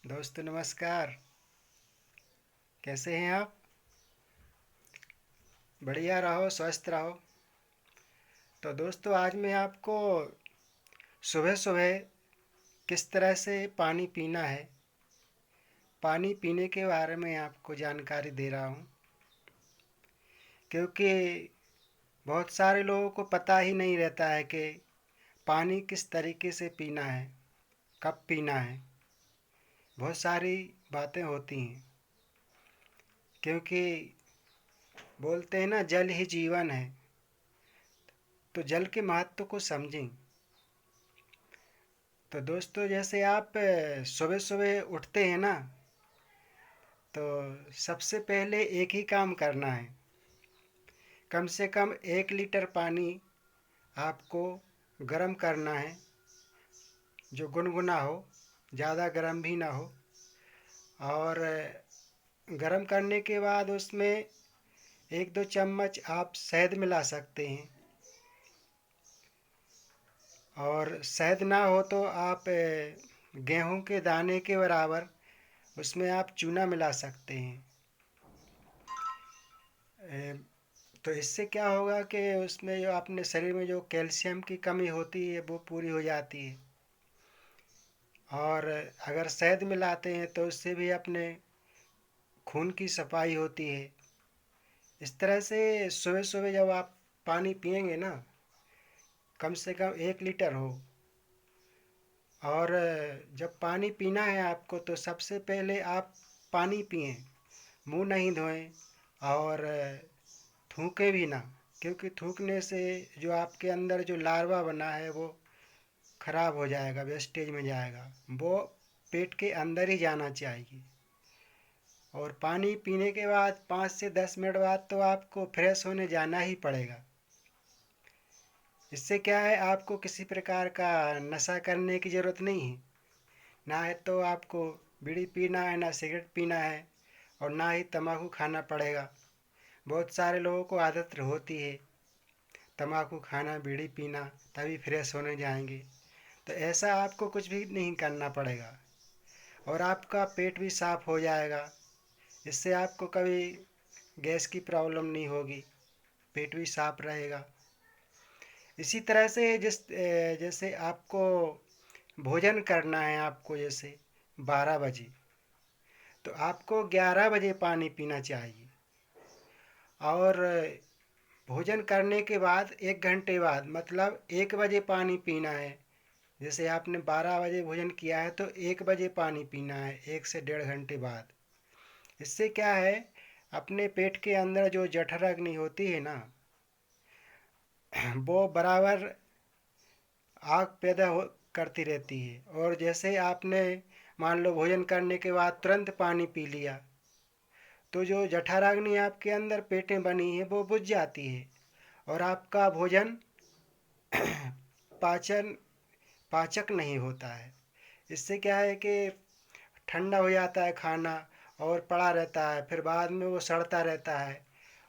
दोस्तों नमस्कार। कैसे हैं आप? बढ़िया रहो, स्वस्थ रहो। तो दोस्तों आज मैं आपको सुबह सुबह किस तरह से पानी पीना है, पानी पीने के बारे में आपको जानकारी दे रहा हूँ। क्योंकि बहुत सारे लोगों को पता ही नहीं रहता है कि पानी किस तरीके से पीना है, कब पीना है। बहुत सारी बातें होती हैं। क्योंकि बोलते हैं ना, जल ही जीवन है। तो जल के महत्व को समझें। तो दोस्तों जैसे आप सुबह सुबह उठते हैं ना, तो सबसे पहले एक ही काम करना है। कम से कम 1 लीटर पानी आपको गर्म करना है, जो गुनगुना हो, ज़्यादा गर्म भी ना हो। और गर्म करने के बाद उसमें 1-2 चम्मच आप शहद मिला सकते हैं। और शहद ना हो तो आप गेहूं के दाने के बराबर उसमें आप चूना मिला सकते हैं। अ, तो इससे क्या होगा कि उसमें जो अपने शरीर में जो कैल्शियम की कमी होती है वो पूरी हो जाती है। और अगर शहद मिलाते हैं तो उससे भी अपने खून की सफाई होती है। इस तरह से सुबह सुबह जब आप पानी पिएंगे ना, कम से कम 1 लीटर हो। और जब पानी पीना है आपको तो सबसे पहले आप पानी पिएं, मुंह नहीं धोएं। और थूकें भी ना, क्योंकि थूकने से जो आपके अंदर जो लार्वा बना है वो खराब हो जाएगा, वेस्टेज में जाएगा। वो पेट के अंदर ही जाना चाहिए। और पानी पीने के बाद 5 से 10 मिनट बाद तो आपको फ्रेश होने जाना ही पड़ेगा। इससे क्या है, आपको किसी प्रकार का नशा करने की ज़रूरत नहीं है। ना है तो आपको बीड़ी पीना है, ना सिगरेट पीना है, और ना ही तम्बाकू खाना पड़ेगा। बहुत सारे लोगों को आदत होती है तम्बाकू खाना, बीड़ी पीना, तभी फ्रेश होने जाएंगे। तो ऐसा आपको कुछ भी नहीं करना पड़ेगा। और आपका पेट भी साफ हो जाएगा। इससे आपको कभी गैस की प्रॉब्लम नहीं होगी, पेट भी साफ रहेगा। इसी तरह से जैसे आपको भोजन करना है, आपको जैसे 12 बजे, तो आपको 11 बजे पानी पीना चाहिए। और भोजन करने के बाद 1 घंटे बाद, मतलब 1 बजे पानी पीना है। जैसे आपने 12 बजे भोजन किया है तो 1 बजे पानी पीना है, 1 से 1.5 घंटे बाद। इससे क्या है, अपने पेट के अंदर जो जठर अग्नि होती है ना, वो बराबर आग पैदा हो करती रहती है। और जैसे आपने मान लो भोजन करने के बाद तुरंत पानी पी लिया, तो जो जठराग्नि आपके अंदर पेटें बनी है वो बुझ जाती है। और आपका भोजन पाचन पाचक नहीं होता है। इससे क्या है कि ठंडा हो जाता है खाना, और पड़ा रहता है, फिर बाद में वो सड़ता रहता है।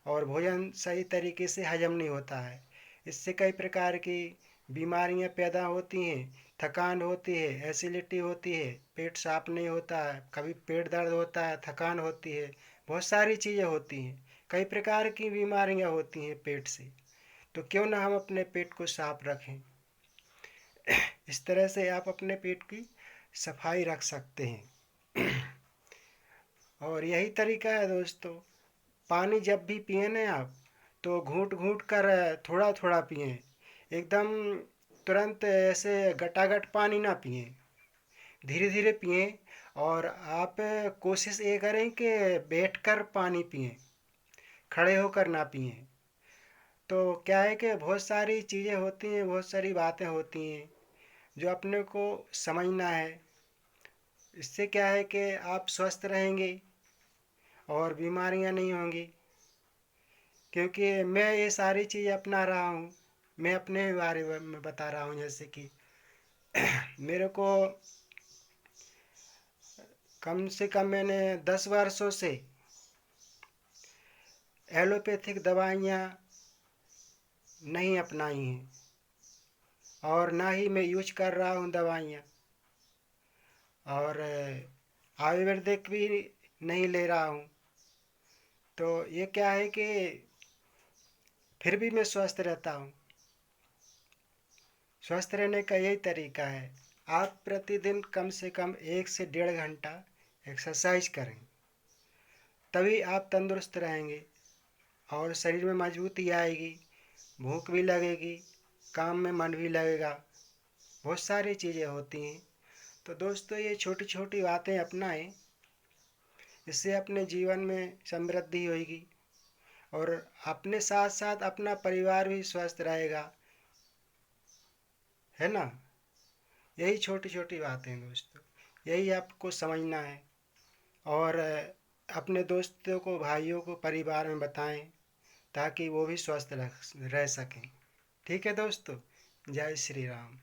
और भोजन सही तरीके से हजम नहीं होता है। इससे कई प्रकार की बीमारियां पैदा होती हैं। थकान होती है, एसिडिटी होती है, पेट साफ नहीं होता है, कभी पेट दर्द होता है, थकान होती है। बहुत सारी चीज़ें होती हैं। कई प्रकार की बीमारियां होती हैं पेट से। तो क्यों ना हम अपने पेट को साफ रखें। इस तरह से आप अपने पेट की सफाई रख सकते हैं। और यही तरीका है दोस्तों। पानी जब भी पिए ना आप, तो घूंट घूंट कर थोड़ा थोड़ा पिए। एकदम तुरंत ऐसे गटागट पानी ना पिए, धीरे धीरे पिए। और आप कोशिश ये करें कि बैठकर पानी पिए, खड़े होकर ना पिए। तो क्या है कि बहुत सारी चीज़ें होती हैं, बहुत सारी बातें होती हैं जो अपने को समझना है। इससे क्या है कि आप स्वस्थ रहेंगे और बीमारियां नहीं होंगी। क्योंकि मैं ये सारी चीज़ अपना रहा हूँ। मैं अपने बारे में बता रहा हूँ। जैसे कि मेरे को कम से कम मैंने 10 वर्षों से एलोपैथिक दवाइयाँ नहीं अपनाई हैं, और ना ही मैं यूज कर रहा हूँ दवाइयाँ। और आयुर्वेदिक भी नहीं ले रहा हूँ। तो ये क्या है कि फिर भी मैं स्वस्थ रहता हूँ। स्वस्थ रहने का यही तरीका है, आप प्रतिदिन कम से कम 1 से 1.5 घंटा एक्सरसाइज करें, तभी आप तंदुरुस्त रहेंगे और शरीर में मजबूती आएगी, भूख भी लगेगी, काम में मन भी लगेगा। बहुत सारी चीज़ें होती हैं। तो दोस्तों, ये छोटी छोटी बातें अपनाएं, इससे अपने जीवन में समृद्धि होगी और अपने साथ साथ अपना परिवार भी स्वस्थ रहेगा, है ना। यही छोटी छोटी बातें हैं दोस्तों, यही आपको समझना है। और अपने दोस्तों को, भाइयों को, परिवार में बताएं ताकि वो भी स्वस्थ रह सकें। ठीक है दोस्तों, जय श्री राम।